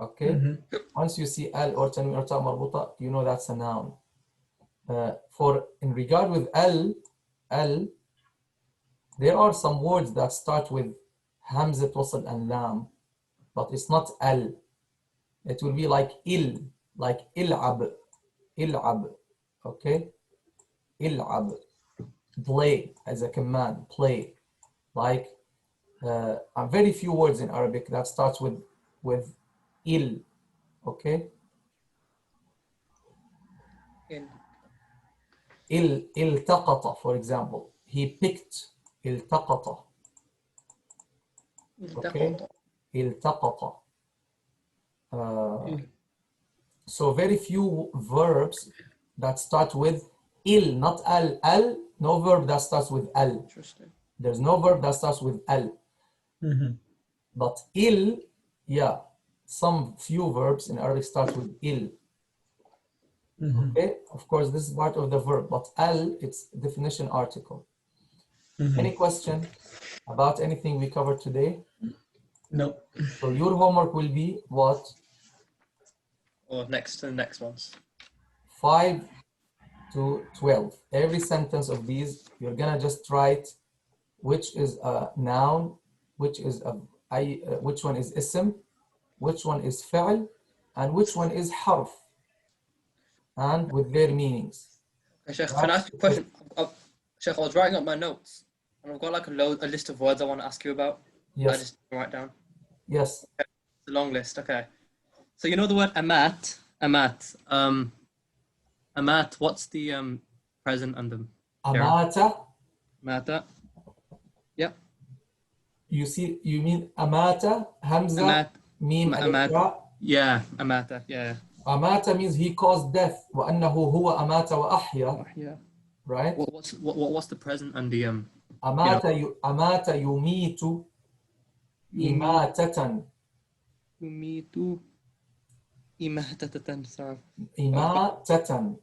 Okay? Once you see al or tanween or ta marbuta, you know that's a noun. In regard with al, there are some words that start with hamzat wasl and lam, but it's not al. It will be like like il'ab, okay? Il'ab, play as a command, play. Like very few words in Arabic that starts with il, okay? التقط, for example. He picked. التقط. Okay? التقط. So very few verbs that start with il, not al. Al, no verb that starts with al. Interesting. There's no verb that starts with al. But il, yeah, some few verbs in Arabic start with il. Okay, of course, this is part of the verb, but al, it's definition article. Any question about anything we covered today? No. So your homework will be what? Or next to the next ones. 5 to 12. Every sentence of these, you're gonna just write which is a noun, which one is ism, which one is fi'l, and which one is harf, and with their meanings. Okay, Sheikh, can I ask you a question? Sheikh, I was writing up my notes, and I've got like a list of words I want to ask you about. Yes. I just write down. Yes. Okay. It's a long list. Okay. So you know the word amat. Amat, what's the present and the Amata, mata? Yeah. you see, you mean Amata, Hamza, Amat. Mim, Alif, Ra. Yeah, amata. Yeah. Amata means he caused death. وأنه هو أمات وأحيا. Yeah. Right? What's the present and the أمات يميت إماتة. Yumitu imatatan. Sorry. إماتة.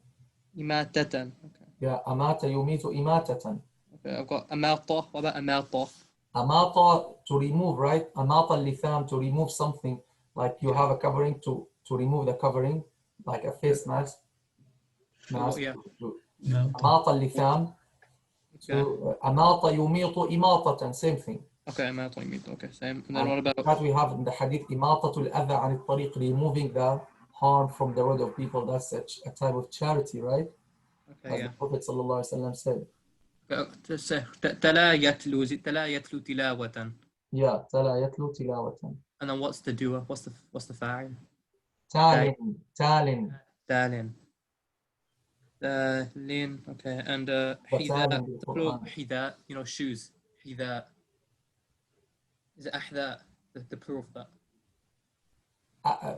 Imatatan. Okay. Yeah, أمات يميت إماتة. Okay. I've got amata. What about amata? Amata, to remove, right? Amata litham, to remove something. Like you have a covering, to remove the covering, like a face mask. Yeah. No. Amata litham. Okay. So Amata yumitu imatatan, same thing. Okay. Amata yumitu. Okay. Same. And then what about? That we have in the hadith, imatatul adha an tariq, removing the harm from the road of people. That's a type of charity, right? Okay. As Yeah. the Prophet sallallahu alaihi wasallam said. تلا يتلو تلاوة. Yeah, tala yatlu tilawatan. And then what's the doer? What's the fa'il? Talin. Dalin. Lin. Okay. And The حذاء. talin bil The plural Quran. حذاء. You know, shoes. حذاء. Is it أحذاء? The plural of that.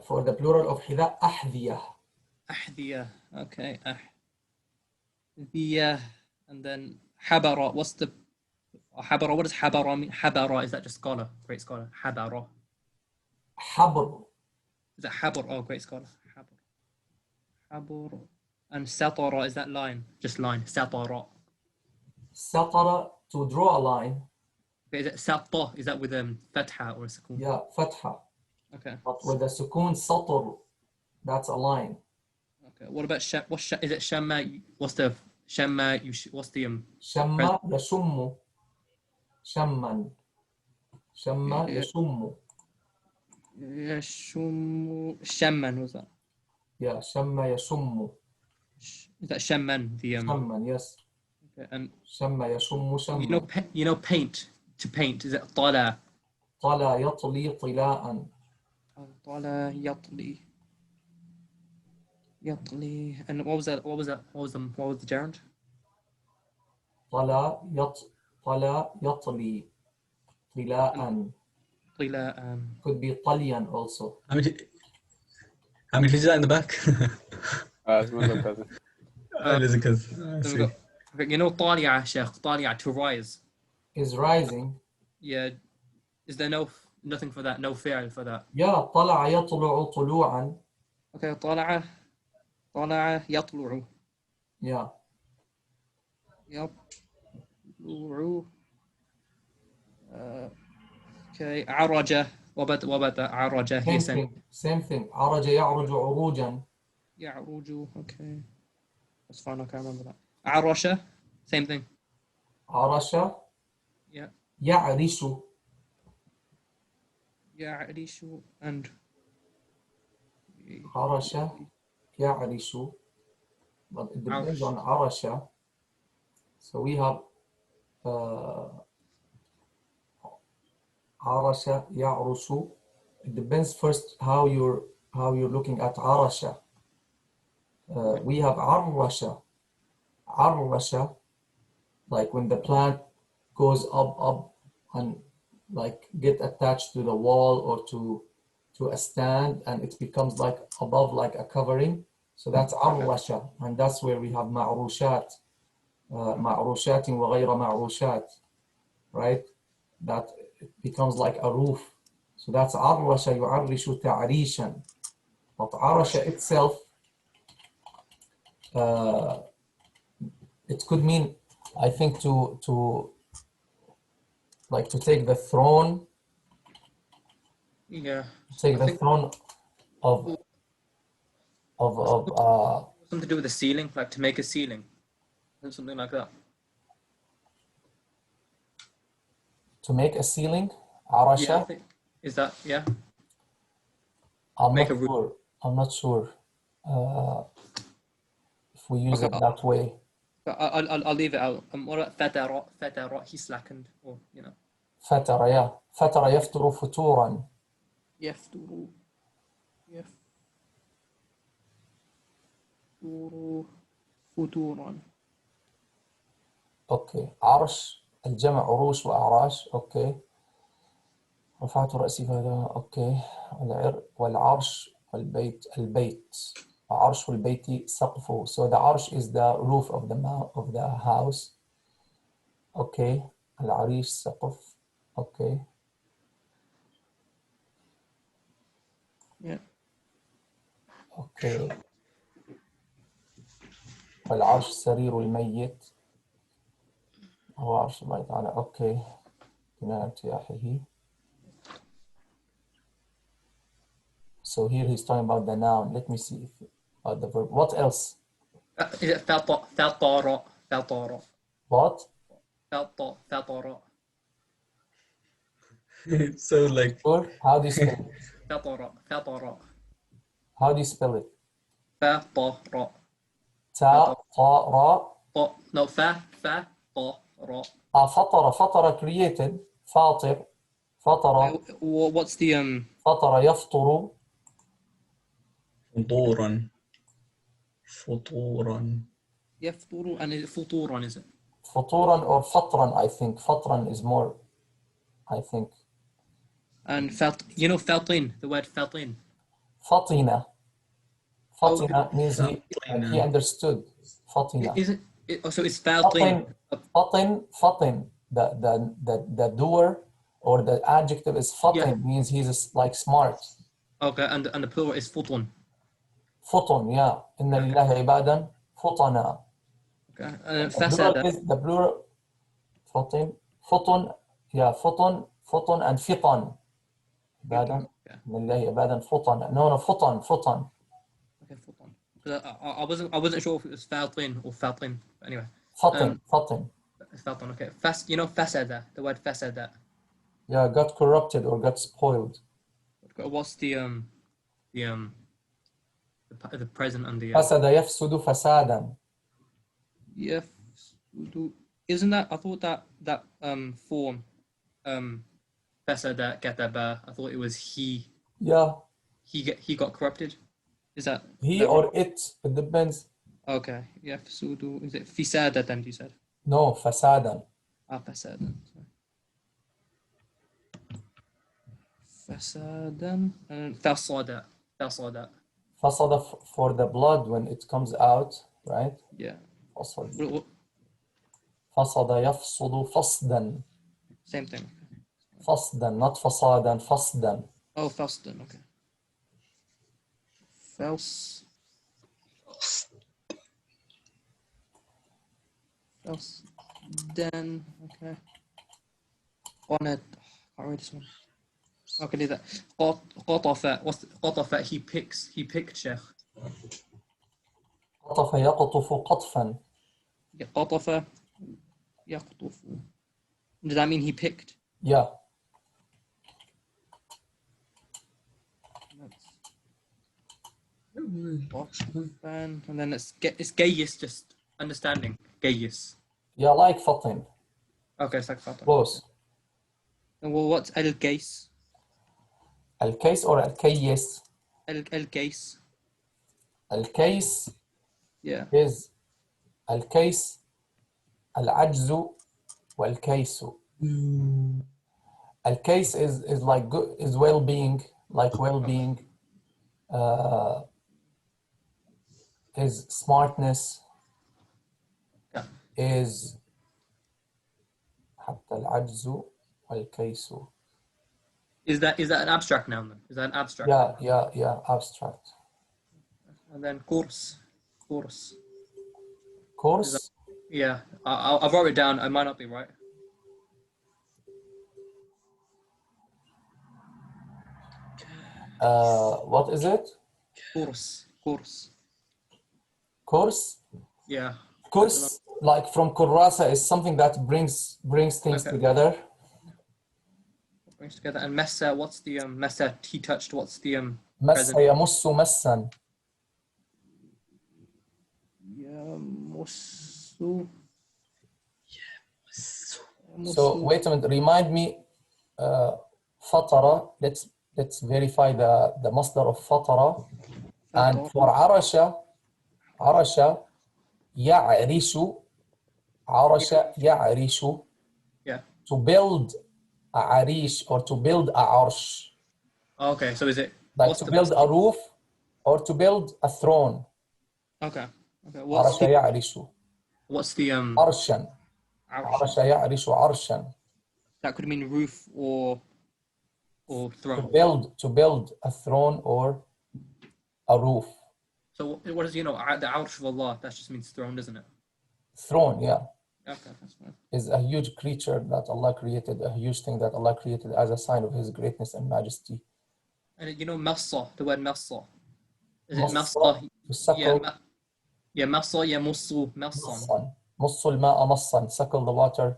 For the plural of hida, ahdiyah. أحذية. Okay. أحذية. And then حبرة. What's the حبرة? What does حبرة mean? حبرة. Is that just scholar? Great scholar. حبرة. Habr. Is that حبر? Oh, great scholar. حبر. حبر. And سطرة. Is that line? Just line. سطرة. Satara, to draw a line. Okay, is it سطة? Is that with فتحة or a سكون? Yeah, fatha. Okay. But with the sukun, satar, that's a line. Okay. What about is it شمة? What's the شمة? What's the Shamma yashummu. Shamman. Shamma Yeah. yashummu. يشم شمن was that? Yeah, shamma yashummu. Is that شمن the Shamman, yes. Okay, and Shamma yashummu shamman. you know paint to paint is it طلع Tala yatli tila'an. طلع يطلي and what was that what was the gerund? Tala yatli tila'an. طلاء Could be talian also. How many did that in the back? It's Muslim cousin. It is because I then we see. got you know طالعة شيخ طالعة to rise. Is rising. Yeah, is there nothing for that, no فعل for that? Yeah, طلع يطلع طلوعا. Okay, طلع يطلع Yeah. يطلع okay عرج وبد عرج هي Same thing. عرج يعرج عروجا. يعرج okay that's fine I can't remember that عرش same thing عرش yeah يعرش. يعرش and عرش يعرش. But it depends on عرش. So we have عرش يعرش. It depends first how you're looking at عرش. We have عرش. عرش, like when the plant goes up and like get attached to the wall or to a stand and it becomes like above like a covering. So that's عرش, and that's where we have معروشات. معروشات وغير معروشات, right? That it becomes like a roof. So that's عرش يعرش تعريشا. But عرش itself, it could mean, I think, to take the throne. yeah Take the throne of something to do with the ceiling, like to make a ceiling or something like that. To make a ceiling, عرش. Yeah, I think, is that yeah? I'm Make not a roof. sure. I'm not sure if we use Okay, it that way. But I'll leave it out. What about فترة he slackened or you know فتر, yeah. فتر يفتر فتورا. يفتر فطورا. أوكي. عرش الجمع عروش وأعراش. أوكي. رفعت رأسي فهذا. أوكي. والعرش والبيت. البيت. عرش البيت سقفه. So the arsh is the roof of the house. أوكي. العريش سقف. أوكي. Yeah. أوكي. والعرش سرير الميت. هو عرش الله تعالى. أوكي. بناء ارتياحه. So here he's talking about the noun. Let me see if about the verb. What else? Is it فطر فطر What? فطر So like Sure. How do you spell it? فطر How do you spell it? فطر Ta, ta, ra. no فطر. فطر. فطر created. فاطر. فطر. What's the فطر يفطر. فطورا. فطورا. يفطر and فطورا is it? فطورا or فطرا I think. فطرا is more I think. And فطن, the word فطن. فطن. فطن means he understood. فطن. Is it? So it's فطن. فطن. فطن. The doer or the adjective is فطن. Yeah. Means he's like smart. Okay, and the plural is فطن. فطن. Yeah. إن لله عبادا فطنا. Okay. The plural is the plural. فطن. فطن. Yeah. فطن. فطن and فطن. عبادا. إن لله عبادا فطنا. No, فطن. فطن. Okay, فطن. I wasn't sure if it was فاطن or فاطن. Anyway. فطن. فطن. فاطن. Okay. فسد. The word فسد. Yeah, got corrupted or got spoiled. What's the present and the فسد يفسد فسادا. يفسد. Isn't that? I thought that form فسد كتب. I thought it was he. Yeah. He got corrupted. Is that He that or right? it depends. Okay. يفسد. Is it فسادة? You said. No, فسادا. فسادا. فسادا and فسد. فسد for the blood when it comes out, right? Yeah. فسد. فسد يفسد فسدا. Same thing. فسدا, not فسادا, فسدا. Oh, فسدا. Okay. Then okay. On it. Can't read this one. Okay, do that. قطف. What's قطف? He picked Sheikh. قطف يقطف قطفا. قطف يقطف. Does that mean he picked? Yeah. And then it's gayus, just understanding. Gayus. Yeah, like فطن. Okay, it's like فطن. Close. And well, what's الكيس? الكيس or الكيس? الكيس. الكيس Yeah. is الكيس العجز والكيس. الكيس is like good, is well-being, like well-being, is smartness, Yeah. is حتى العجز والكيس. Is that an abstract noun then? Is that an abstract? Yeah, abstract. And then course. Course. Yeah, I wrote it down. I might not be right. What is it? Course. Course. Yeah. Course, like from kurasa, is something that brings things together. Brings together. And messa, what's the messa? He touched. What's the مس يمس مسا. يمسو. So wait a minute. Remind me. فطر. Let's verify the masdar of فطر. And for عرش يعرش عرش يعرش. Yeah. To build a عريش or to build a عرش. Okay, so is it Like what's to the build a roof or to build a throne. Okay. عرش يعرش. What's the عرشا. عرش? عرش يعرش عرشا. That could mean roof or throne. To build a throne or a roof. So what is the Arsh of Allah? That just means throne, doesn't it? Throne, yeah. Okay, that's fine. Is a huge creature that Allah created, a huge thing that Allah created as a sign of His greatness and majesty. And Massa, the word Massa. Is it Massa, Massa? to suckle. Massa, Mussu, Massan. مص الماء مصا, suckle the water,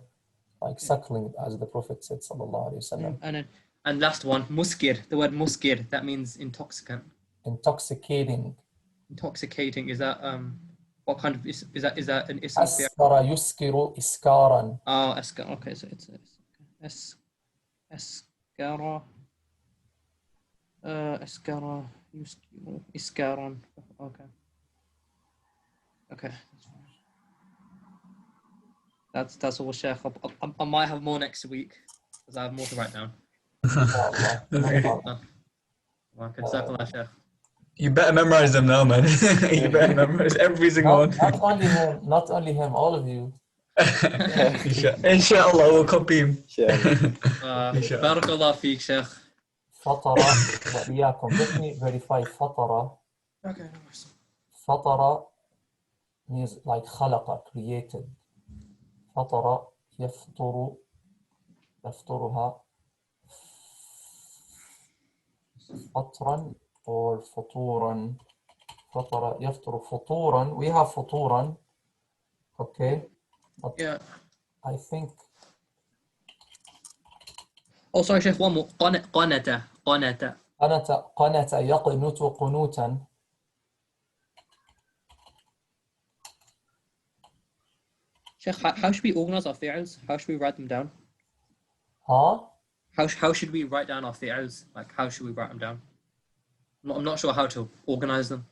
like suckling, as the Prophet said, sallallahu alaihi wasallam. And last one, muskir. The word muskir, that means intoxicant. Intoxicating. Intoxicating, is that what kind of is that an ism? أسكر يسكر إسكارا. Oh, askar. Okay, so it's askara. Askara yuskiru iskaran. Okay. Okay. That's all, Sheikh. I might have more next week because I have more to write down. Okay, Jazakallah, Sheikh. You better memorize them now, man. You better memorize every single one. Not only him, all of you. Inshallah, we'll copy him. Barakallah feek, Sheikh. فطرة وإياكم. Let me verify فطرة. Okay. فطرة means like خلق, created. فطر يفطر يفطرها فطرا or فطورا. فطر يفطر فطورا. We have فطورا. Okay. But Yeah. I think. Oh, sorry, Sheikh. One more. قنت. قنت يقنت قنوتا. Sheikh, how should we organize our fi'als? How should we write them down? Huh? How should we write down our fi'als? Like, how should we write them down? I'm not sure how to organize them.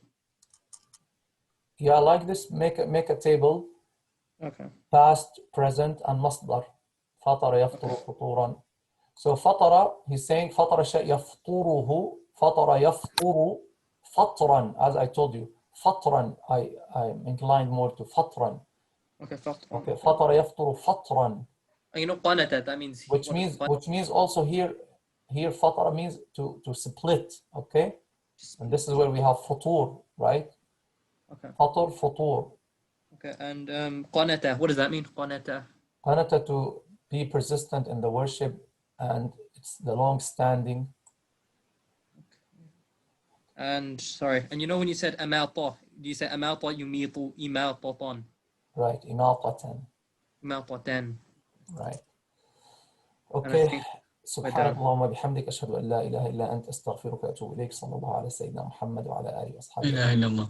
Yeah, like this. Make a table. Okay. Past, present, and مصدر. فطر يفطر فطورا. So فطر, he's saying فطر شيء يفطره. فطر يفطر فطرا, as I told you. فطرا, I'm inclined more to فطرا. Okay, فطرا. Okay, فطر يفطر فطرا. قنت, that means which means also here فطر means to split, okay? And this is where we have فطور, right? Okay. فطر فطور. Okay, and قنت, what does that mean? قنت. قنت, to be persistent in the worship, and it's the long standing. And sorry, and when you said أماطة, do you say أماطة يميط إماطة? Right, إماطة. إماطة. Right. Okay. سبحانك اللهم وبحمدك أشهد أن لا إله إلا أنت أستغفرك وأتوب إليك. صلى الله على سيدنا محمد وعلى آله وأصحابه. لا إله إلا الله.